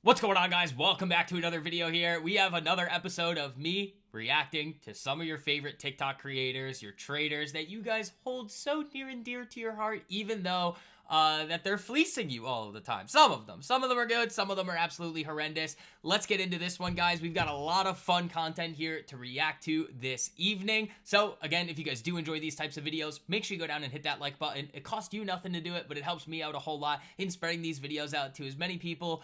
What's going on, guys? Welcome back to another video here. We have another episode of me reacting to some of your favorite TikTok creators, your traders that you guys hold so near and dear to your heart, even though that they're fleecing you all of the time. Some of them are good, some of them are absolutely horrendous. Let's get into this one, guys. We've got a lot of fun content here to react to this evening. So again, if you guys do enjoy these types of videos, make sure you go down and hit that like button. It costs you nothing to do it, but it helps me out a whole lot in spreading these videos out to as many people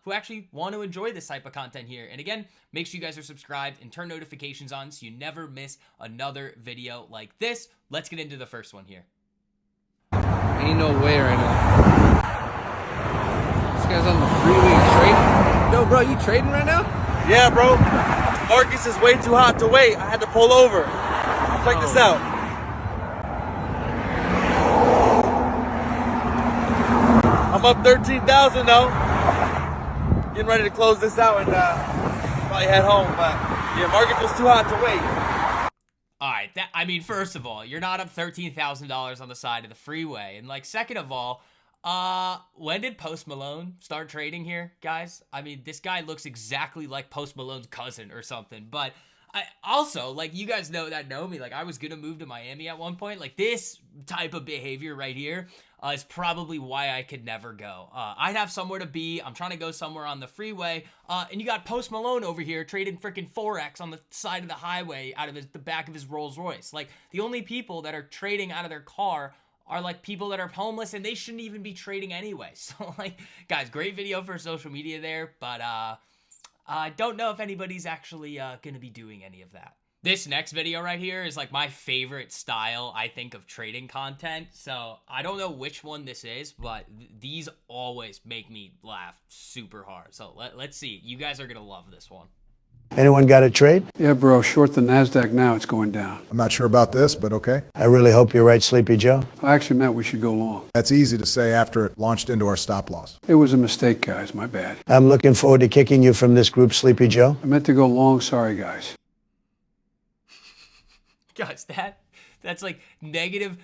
who actually want to enjoy this type of content here. And again, make sure you guys are subscribed and turn notifications on so you never miss another video like this. Let's get into the first one here. Ain't no way right now. This guy's on the freeway trading. Yo, bro, you trading right now? Yeah, bro. Marcus is way too hot to wait. I had to pull over. Check this out. I'm up 13,000 though. Getting ready to close this out and probably head home. But yeah, Marcus was too hot to wait. All right, I mean, first of all, you're not up $13,000 on the side of the freeway. And, like, second of all, when did Post Malone start trading here, guys? I mean, this guy looks exactly like Post Malone's cousin or something. But I also, like, you guys know me. Like, I was going to move to Miami at one point. Like, this type of behavior right here is probably why I could never go. I'd have somewhere to be. I'm trying to go somewhere on the freeway. And you got Post Malone over here trading freaking Forex on the side of the highway out of the back of his Rolls Royce. Like, the only people that are trading out of their car are like people that are homeless, and they shouldn't even be trading anyway. So, like, guys, great video for social media there. But I don't know if anybody's actually going to be doing any of that. This next video right here is like my favorite style, I think, of trading content. So I don't know which one this is, but these always make me laugh super hard. So let's see. You guys are going to love this one. Anyone got a trade? Yeah, bro, short the NASDAQ now, it's going down. I'm not sure about this, but okay. I really hope you're right, Sleepy Joe. I actually meant we should go long. That's easy to say after it launched into our stop loss. It was a mistake, guys, my bad. I'm looking forward to kicking you from this group, Sleepy Joe. I meant to go long, sorry, guys. Guys, that's like negative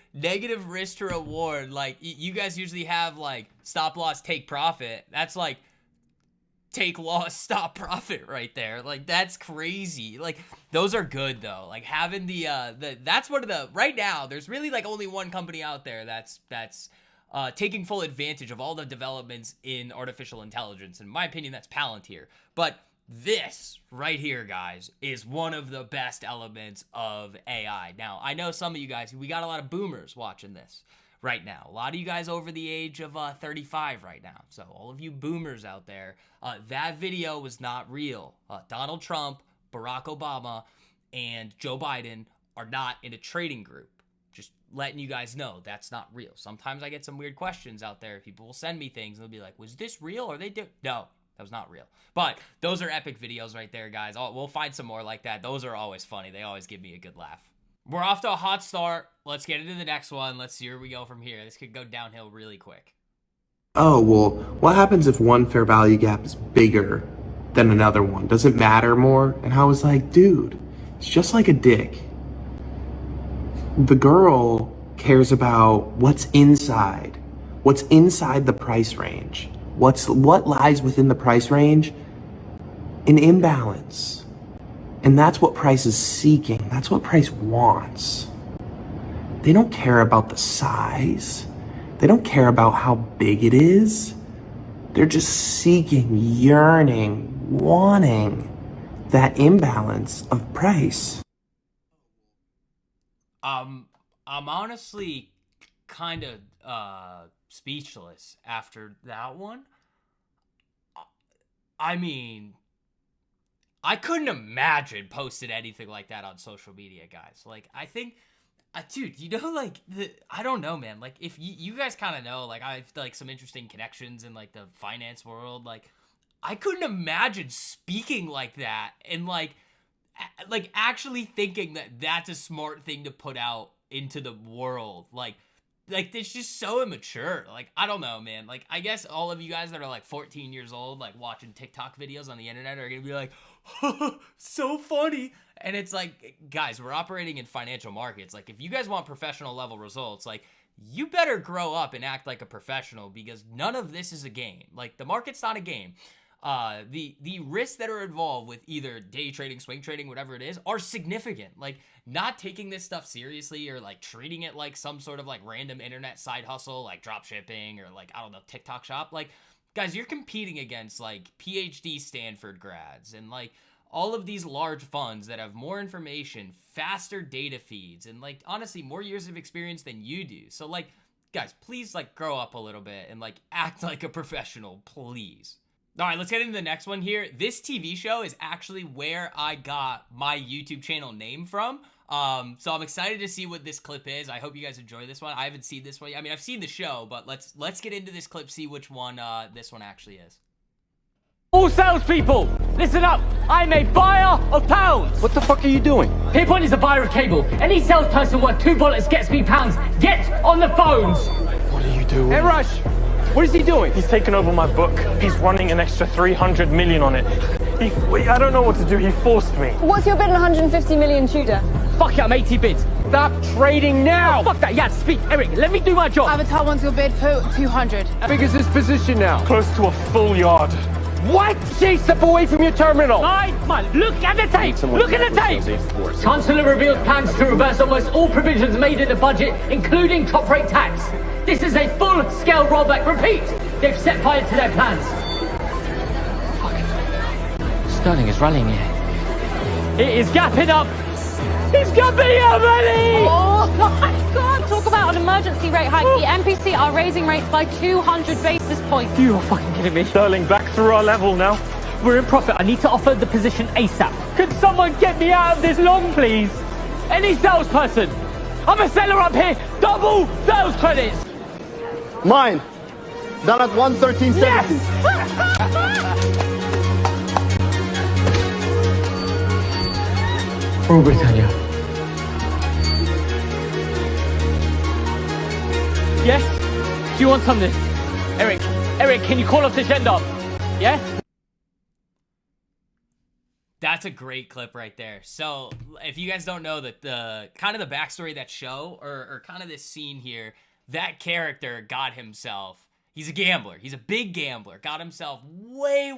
risk to reward. Like, you guys usually have like stop loss, take profit. That's like take loss, stop profit right there. Like, that's crazy. Like, those are good though. Like, having that's one of the, right now there's really like only one company out there that's taking full advantage of all the developments in artificial intelligence. In my opinion, that's Palantir. But this right here, guys, is one of the best elements of AI. Now, I know some of you guys, we got a lot of boomers watching this right now. A lot of you guys over the age of 35 right now. So all of you boomers out there, that video was not real. Donald Trump, Barack Obama, and Joe Biden are not in a trading group. Just letting you guys know that's not real. Sometimes I get some weird questions out there. People will send me things and they'll be like, was this real? Or they do? No. That was not real. But those are epic videos right there, guys. We'll find some more like that. Those are always funny. They always give me a good laugh. We're off to a hot start. Let's get into the next one. Let's see where we go from here. This could go downhill really quick. Oh, well, what happens if one fair value gap is bigger than another one? Does it matter more? And I was like, dude, it's just like a dick. The girl cares about what's inside the price range. What lies within the price range? An imbalance. And that's what price is seeking. That's what price wants. They don't care about the size. They don't care about how big it is. They're just seeking, yearning, wanting that imbalance of price. I'm honestly kind of speechless after that one. I mean, I couldn't imagine posting anything like that on social media, guys. Like, I think, dude, you know, like, I don't know, man. Like, if you guys kind of know, like, I've, like, some interesting connections in, like, the finance world. Like, I couldn't imagine speaking like that and, like actually thinking that that's a smart thing to put out into the world. Like, it's just so immature. Like, I don't know, man. Like, I guess all of you guys that are, like, 14 years old, like, watching TikTok videos on the internet are gonna be like, so funny. And it's like, guys, we're operating in financial markets. Like, if you guys want professional level results, like, you better grow up and act like a professional, because none of this is a game. Like, the market's not a game. the risks that are involved with either day trading, swing trading, whatever it is, are significant. Like, not taking this stuff seriously or like treating it like some sort of like random internet side hustle, like drop shipping or like, I don't know, TikTok shop. Like, guys, you're competing against like PhD Stanford grads and like all of these large funds that have more information, faster data feeds, and like honestly more years of experience than you do. So like, guys, please like grow up a little bit and like act like a professional, please. All right, let's get into the next one here. This TV show is actually where I got my YouTube channel name from. So I'm excited to see what this clip is. I hope you guys enjoy this one. I haven't seen this one. I mean, I've seen the show, but let's get into this clip, see which one this one actually is. All salespeople, listen up. I'm a buyer of pounds. What the fuck are you doing? Pierpoint is a buyer of cable. Any salesperson worth $2 gets me pounds. Get on the phones. What are you doing? Hey, Rush. What is he doing? He's taken over my book. He's running an extra 300 million on it. I don't know what to do. He forced me. What's your bid on 150 million Tudor? Fuck it, I'm 80 bids. Stop trading now! Oh, fuck that, yeah, speak. Eric, let me do my job. Avatar wants your bid for 200. How big is this position now? Close to a full yard. What? Jay, step away from your terminal! Man, look at the tape! Look at the tape! Chancellor reveals plans to reverse almost all provisions made in the budget, including top-rate tax. This is a full-scale rollback. Repeat! They've set fire to their plans. Fuck. Sterling is rallying here. It is gapping up. It's gapping up, buddy! Oh my god! Talk about an emergency rate hike. The MPC are raising rates by 200 basis points. You are fucking kidding me. Sterling back through our level now. We're in profit. I need to offer the position ASAP. Could someone get me out of this long, please? Any salesperson? I'm a seller up here. Double sales credits. Mine! Done at 113.70. Yes! Rule Britannia. Yes? Do you want something? Eric, can you call off this end up? Yeah? That's a great clip right there. So if you guys don't know that the kind of the backstory of that show or kind of this scene here, that character got himself, he's a gambler. He's a big gambler. Got himself way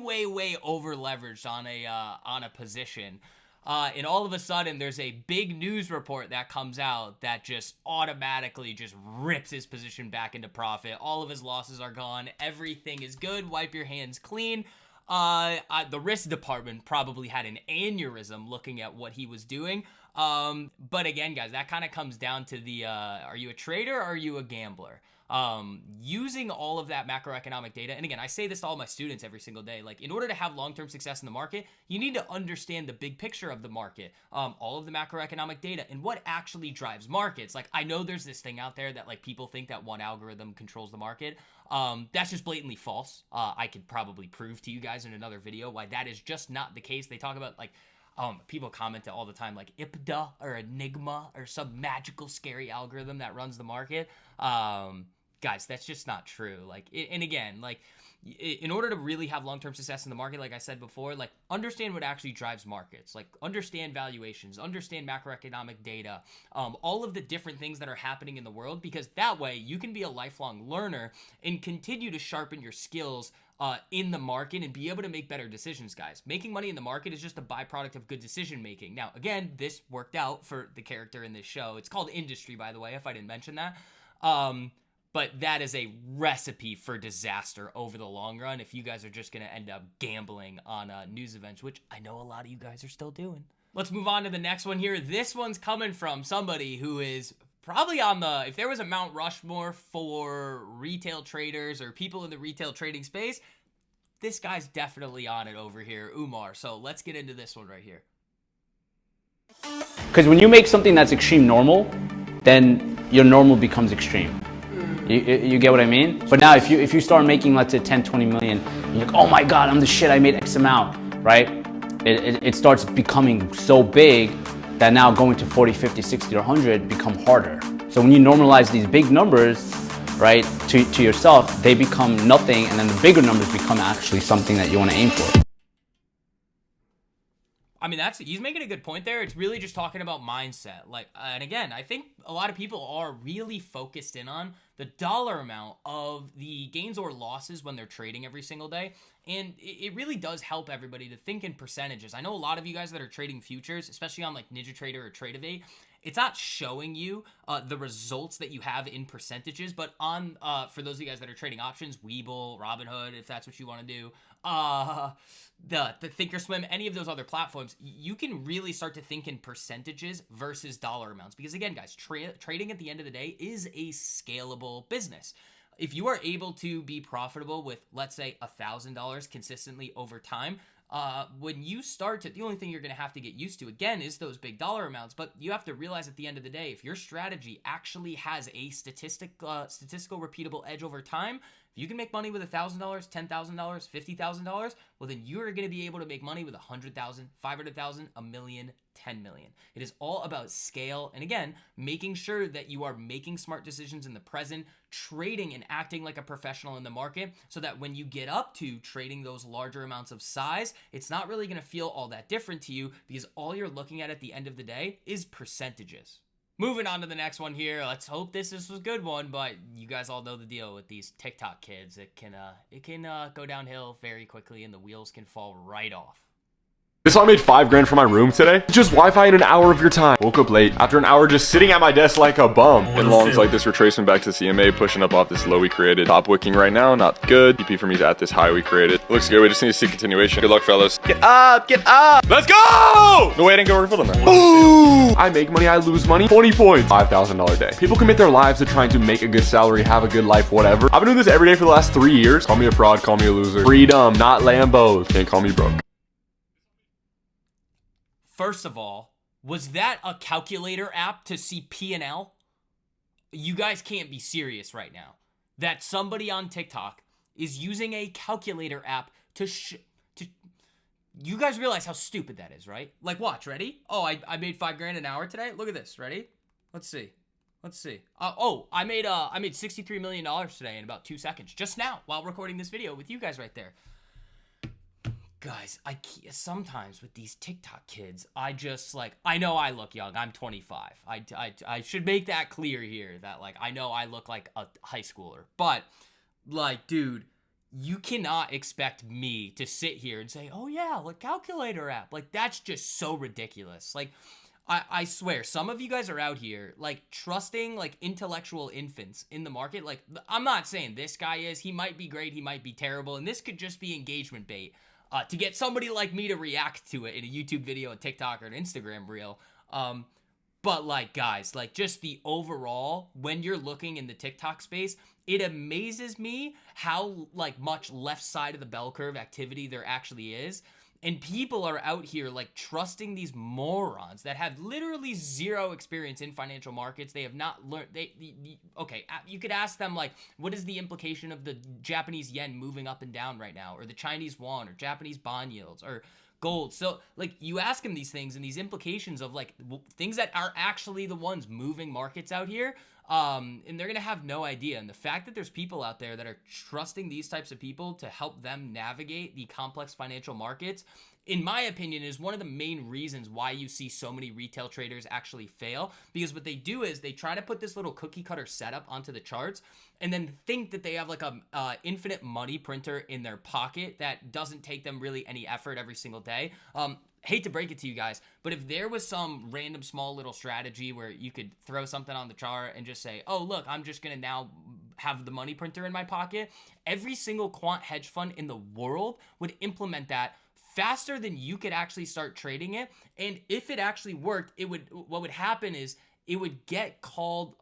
over leveraged on a position. And all of a sudden, there's a big news report that comes out that just automatically just rips his position back into profit. All of his losses are gone. Everything is good. Wipe your hands clean. The risk department probably had an aneurysm looking at what he was doing. But again, guys, that kind of comes down to the, are you a trader or are you a gambler? Using all of that macroeconomic data, and again, I say this to all my students every single day, like in order to have long-term success in the market, you need to understand the big picture of the market, all of the macroeconomic data and what actually drives markets. Like, I know there's this thing out there that like people think that one algorithm controls the market. That's just blatantly false. I could probably prove to you guys in another video why that is just not the case. They talk about like, people comment all the time like IPDA or Enigma or some magical scary algorithm that runs the market. Guys, that's just not true. Like, and again, like, in order to really have long-term success in the market, like I said before, like, understand what actually drives markets. Like, understand valuations, understand macroeconomic data, all of the different things that are happening in the world, because that way you can be a lifelong learner and continue to sharpen your skills in the market and be able to make better decisions, guys. Making money in the market is just a byproduct of good decision making. Now, again, this worked out for the character in this show. It's called Industry, by the way, if I didn't mention that. But that is a recipe for disaster over the long run if you guys are just going to end up gambling on news events, which I know a lot of you guys are still doing. Let's move on to the next one here. This one's coming from somebody who is probably on the, if there was a Mount Rushmore for retail traders or people in the retail trading space, this guy's definitely on it over here, Umar. So let's get into this one right here. Because when you make something that's extreme normal, then your normal becomes extreme. You get what I mean? But now if you start making, let's say 10, 20 million, you're like, oh my God, I'm the shit, I made X amount, right? It starts becoming so big that now going to 40, 50, 60, or 100 become harder. So when you normalize these big numbers, right, to yourself, they become nothing, and then the bigger numbers become actually something that you want to aim for. I mean, he's making a good point there. It's really just talking about mindset. Like, and again, I think a lot of people are really focused in on the dollar amount of the gains or losses when they're trading every single day. And it really does help everybody to think in percentages. I know a lot of you guys that are trading futures, especially on like NinjaTrader or Tradeovate, it's not showing you the results that you have in percentages, but on for those of you guys that are trading options, Webull, Robinhood, if that's what you want to do, the Thinkorswim, any of those other platforms, you can really start to think in percentages versus dollar amounts. Because again, guys, trading at the end of the day is a scalable business. If you are able to be profitable with, let's say, $1,000 consistently over time, when you start to, the only thing you're going to have to get used to, again, is those big dollar amounts. But you have to realize at the end of the day, if your strategy actually has a statistical repeatable edge over time, if you can make money with $1,000, $10,000, $50,000, well, then you're going to be able to make money with 100,000, 500,000, a million, 10 million. It is all about scale. And again, making sure that you are making smart decisions in the present, trading and acting like a professional in the market, so that when you get up to trading those larger amounts of size, it's not really going to feel all that different to you, because all you're looking at the end of the day is percentages. Moving on to the next one here. Let's hope this was a good one, but you guys all know the deal with these TikTok kids. It can go downhill very quickly, and the wheels can fall right off. This all made $5 for my room today. Just Wi-Fi in an hour of your time. Woke up late after an hour just sitting at my desk like a bum. And longs like this retracement back to CMA, pushing up off this low we created. Top wicking right now, not good. EP for me is at this high we created. Looks good. We just need to see continuation. Good luck, fellas. Get up, get up. Let's go. No way I didn't go refilled on that. Ooh. I make money, I lose money. 20 points. $5,000 day. People commit their lives to trying to make a good salary, have a good life, whatever. I've been doing this every day for the last 3 years. Call me a fraud, call me a loser. Freedom, not Lambos. Can't call me broke. First of all, was that a calculator app to see P&L? You guys can't be serious right now. That somebody on TikTok is using a calculator app to you guys realize how stupid that is, right? Like, watch, ready? Oh, I made $5 an hour today. Look at this, ready? Let's see. I made $63 million today in about 2 seconds, just now, while recording this video with you guys right there. Guys, sometimes with these TikTok kids, I know I look young. I'm 25. I should make that clear here, that like, I know I look like a high schooler, but like, dude, you cannot expect me to sit here and say, oh yeah, like calculator app. Like, that's just so ridiculous. Like, I swear, some of you guys are out here, like, trusting, like, intellectual infants in the market. Like, I'm not saying this guy is. He might be great. He might be terrible. And this could just be engagement bait. To get somebody like me to react to it in a YouTube video, a TikTok, or an Instagram reel. But like, guys, like, just the overall, when you're looking in the TikTok space, it amazes me how like much left side of the bell curve activity there actually is. And people are out here like trusting these morons that have literally zero experience in financial markets. They have not learned. Okay, you could ask them like, what is the implication of the Japanese yen moving up and down right now, or the Chinese yuan, or Japanese bond yields, or gold? So like, you ask them these things and these implications of like things that are actually the ones moving markets out here. And they're gonna have no idea. And the fact that there's people out there that are trusting these types of people to help them navigate the complex financial markets, in my opinion, is one of the main reasons why you see so many retail traders actually fail. Because what they do is they try to put this little cookie cutter setup onto the charts and then think that they have like a infinite money printer in their pocket that doesn't take them really any effort every single day. Hate to break it to you guys, but if there was some random small little strategy where you could throw something on the chart and just say, oh, look, I'm just going to now have the money printer in my pocket, every single quant hedge fund in the world would implement that faster than you could actually start trading it. And if it actually worked, what would happen is it would get called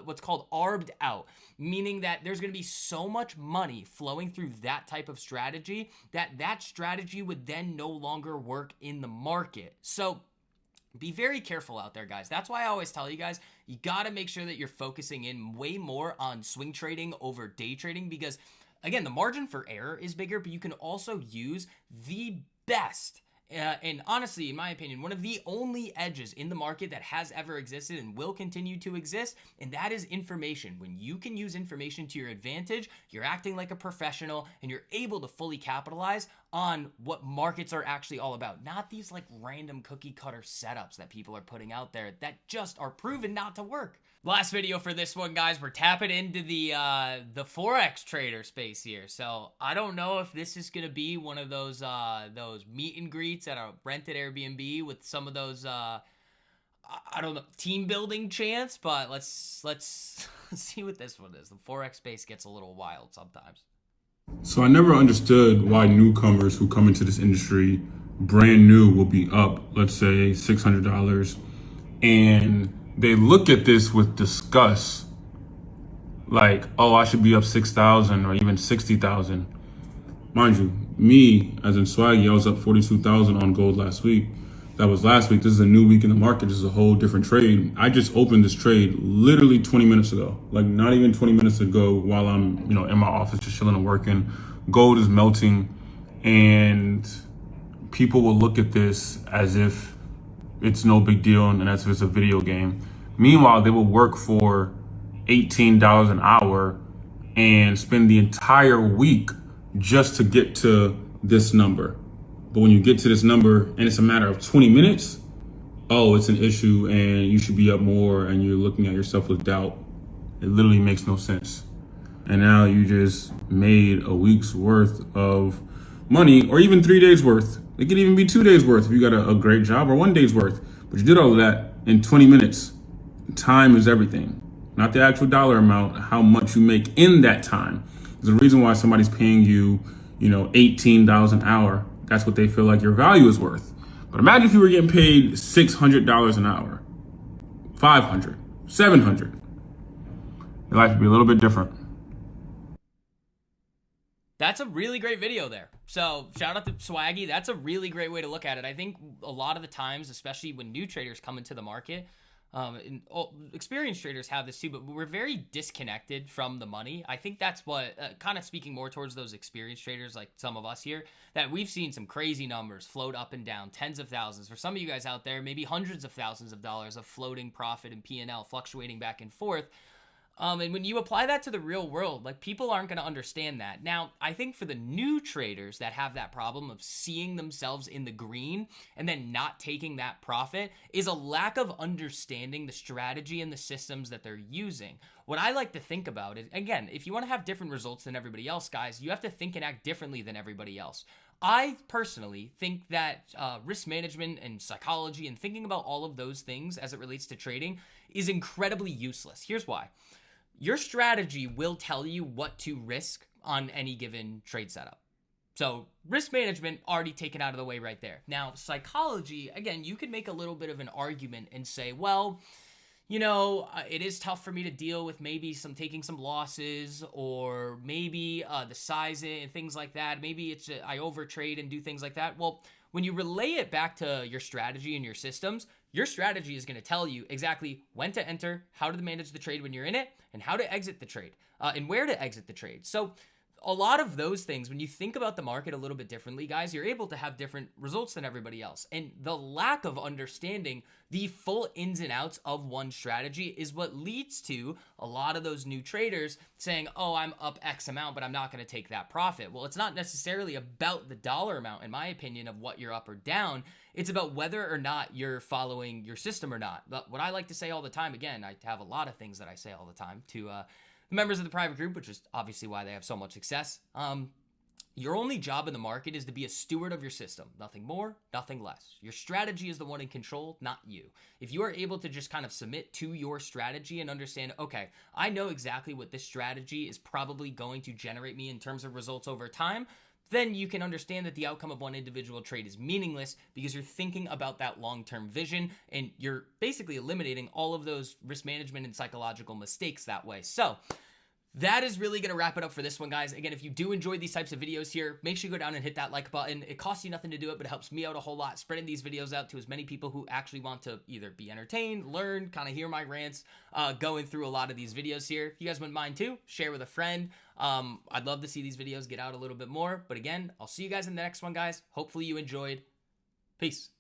what's called arbed out, meaning that there's going to be so much money flowing through that type of strategy that strategy would then no longer work in the market. So be very careful out there, guys. That's why I always tell you guys, you got to make sure that you're focusing in way more on swing trading over day trading, because again, the margin for error is bigger, but you can also use the best and honestly, in my opinion, one of the only edges in the market that has ever existed and will continue to exist, and that is information. When you can use information to your advantage, you're acting like a professional, and you're able to fully capitalize on what markets are actually all about, not these like random cookie cutter setups that people are putting out there that just are proven not to work. Last video for this one, guys, we're tapping into the Forex trader space here. So I don't know if this is gonna be one of those meet and greets at a rented Airbnb with some of those I don't know, team building chants, but let's see what this one is. The Forex space gets a little wild sometimes. So I never understood why newcomers who come into this industry brand new will be up, let's say $600, and they look at this with disgust, like, oh, I should be up 6,000 or even 60,000. Mind you, me as in Swaggy, I was up 42,000 on gold last week. That was last week. This is a new week in the market. This is a whole different trade. I just opened this trade literally 20 minutes ago, like not even 20 minutes ago, while I'm, in my office just chilling and working. Gold is melting, and people will look at this as if it's no big deal and as if it's a video game. Meanwhile, they will work for $18 an hour and spend the entire week just to get to this number. But when you get to this number and it's a matter of 20 minutes, oh, it's an issue and you should be up more, and you're looking at yourself with doubt. It literally makes no sense. And now you just made a week's worth of money, or even 3 days worth. It could even be 2 days worth if you got a great job, or 1 day's worth. But you did all of that in 20 minutes. Time is everything, not the actual dollar amount, how much you make in that time. There's a reason why somebody's paying you, $18 an hour. That's what they feel like your value is worth. But imagine if you were getting paid $600 an hour, $500, $700. Your life would be a little bit different. That's a really great video there. So shout out to Swaggy. That's a really great way to look at it. I think a lot of the times, especially when new traders come into the market, and experienced traders have this too, but we're very disconnected from the money. I think that's what, kind of speaking more towards those experienced traders like some of us here, that we've seen some crazy numbers float up and down, tens of thousands. For some of you guys out there, maybe hundreds of thousands of dollars of floating profit and P&L fluctuating back and forth. And when you apply that to the real world, like, people aren't going to understand that. Now, I think for the new traders that have that problem of seeing themselves in the green and then not taking that profit is a lack of understanding the strategy and the systems that they're using. What I like to think about is, again, if you want to have different results than everybody else, guys, you have to think and act differently than everybody else. I personally think that risk management and psychology and thinking about all of those things as it relates to trading is incredibly useless. Here's why. Your strategy will tell you what to risk on any given trade setup. So risk management already taken out of the way right there. Now, psychology, again, you could make a little bit of an argument and say, well, it is tough for me to deal with maybe taking some losses, or maybe the size and things like that. Maybe it's I overtrade and do things like that. Well, when you relay it back to your strategy and your systems, your strategy is going to tell you exactly when to enter, how to manage the trade when you're in it, and how to exit the trade, and where to exit the trade. So a lot of those things, when you think about the market a little bit differently, guys, you're able to have different results than everybody else. And the lack of understanding the full ins and outs of one strategy is what leads to a lot of those new traders saying, oh, I'm up X amount, but I'm not going to take that profit. Well, it's not necessarily about the dollar amount, in my opinion, of what you're up or down. It's about whether or not you're following your system or not. But what I like to say all the time, again, I have a lot of things that I say all the time to members of the private group, which is obviously why they have so much success. Your only job in the market is to be a steward of your system. Nothing more, nothing less. Your strategy is the one in control, not you. If you are able to just kind of submit to your strategy and understand, okay, I know exactly what this strategy is probably going to generate me in terms of results over time, then you can understand that the outcome of one individual trade is meaningless, because you're thinking about that long-term vision, and you're basically eliminating all of those risk management and psychological mistakes that way. So that is really going to wrap it up for this one, guys. Again, if you do enjoy these types of videos here, make sure you go down and hit that like button. It costs you nothing to do it, but it helps me out a whole lot, spreading these videos out to as many people who actually want to either be entertained, learn, kind of hear my rants, going through a lot of these videos here. If you guys wouldn't mind too, share with a friend. I'd love to see these videos get out a little bit more. But again, I'll see you guys in the next one, guys. Hopefully you enjoyed. Peace.